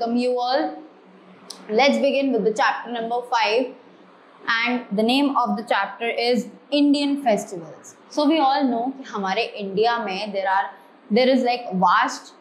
welcome you all. Let's begin with the chapter number 5, and the name of the chapter is Indian festivals. So we all know कि हमारे India में there is like vast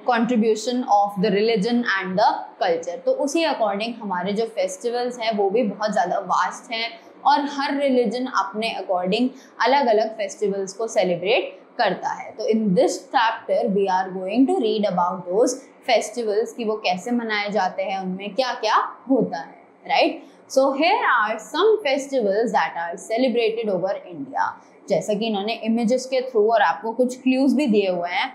contribution of the religion and the culture. तो उसी according हमारे जो festivals हैं वो भी बहुत ज़्यादा वास्ट हैं और हर रिलीजन अपने अकॉर्डिंग अलग अलग फेस्टिवल्स को सेलिब्रेट करता है. तो in this chapter we are going to read about those festivals कि वो कैसे मनाए जाते हैं, उनमें क्या क्या होता है, right. So here are some festivals that are celebrated over India. जैसा कि इन्होंने इमेजेस के थ्रू और आपको कुछ क्लूज भी दिए हुए हैं,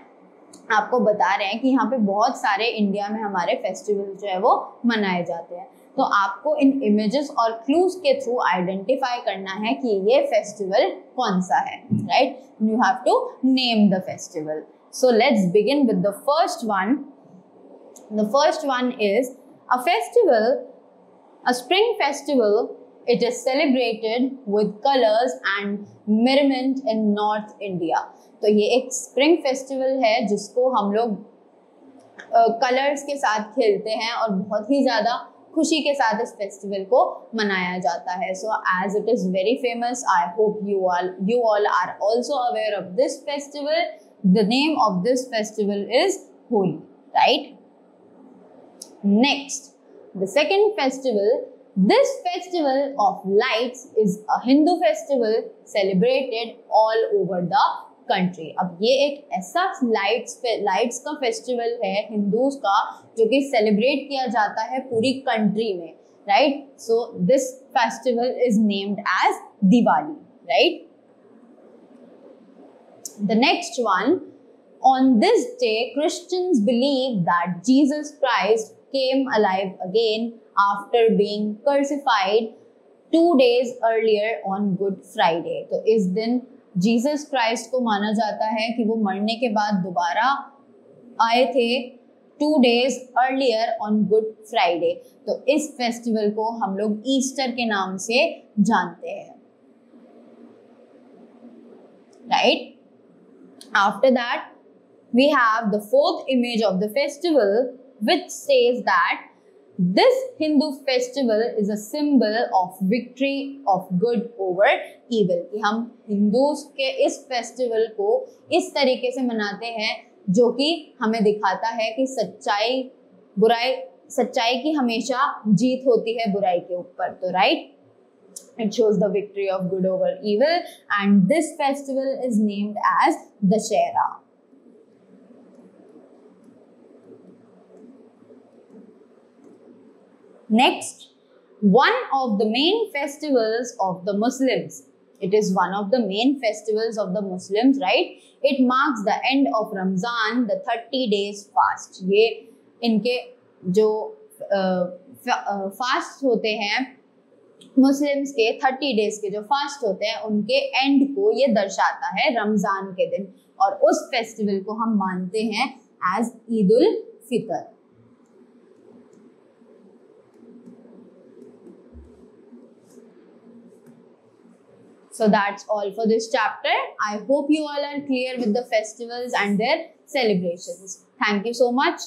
आपको बता रहे हैं कि यहाँ पे बहुत सारे इंडिया में हमारे फेस्टिवल जो है वो मनाए जाते हैं. तो आपको इन इमेजेस और क्लूज के थ्रू आइडेंटिफाई करना है कि ये फेस्टिवल कौन सा है, right. You have to name the festival. So let's begin with the first one. The first one is a festival, a spring festival. It is celebrated with colors and merriment in North India. तो ये एक spring festival है जिसको हम लोग colours के साथ खेलते हैं और बहुत ही ज़्यादा खुशी के साथ इस फेस्टिवल को मनाया जाता है. So as it is very famous, I hope you all are also aware of this festival. The name of this festival is Holi, right? Next, the second festival. This festival of lights is a Hindu festival celebrated all over the country. अब ये एक ऐसा lights का festival है Hindus का जो कि celebrate किया जाता है पूरी कंट्री में, right. So this festival is named as Diwali, right. The next one, on this day Christians believe that Jesus Christ came alive again after being crucified 2 days earlier on Good Friday. तो इस दिन Jesus Christ को माना जाता है कि वो मरने के बाद दोबारा आए थे 2 days earlier on Good Friday. तो इस फेस्टिवल को हम लोग ईस्टर के नाम से जानते हैं, right. After that we have the fourth image of the festival, which says that this Hindu festival is a symbol of victory of good over evil. कि हम हिंदूज के इस फेस्टिवल को इस तरीके से मनाते हैं जो कि हमें दिखाता है कि सच्चाई की हमेशा जीत होती है बुराई के ऊपर. तो right, it shows the victory of good over evil, and this festival is named as Dussehra. Next, one of the main festivals of the Muslims. It is one of the main festivals of the Muslims, right? It marks the end of Ramzan, the 30 days fast. ये इनके जो fast होते हैं Muslims के 30 days के जो fast होते हैं उनके एंड को ये दर्शाता है रमजान के दिन, और उस फेस्टिवल को हम मानते हैं as Eid ul Fitr. So that's all for this chapter. I hope you all are clear with the festivals and their celebrations. Thank you so much.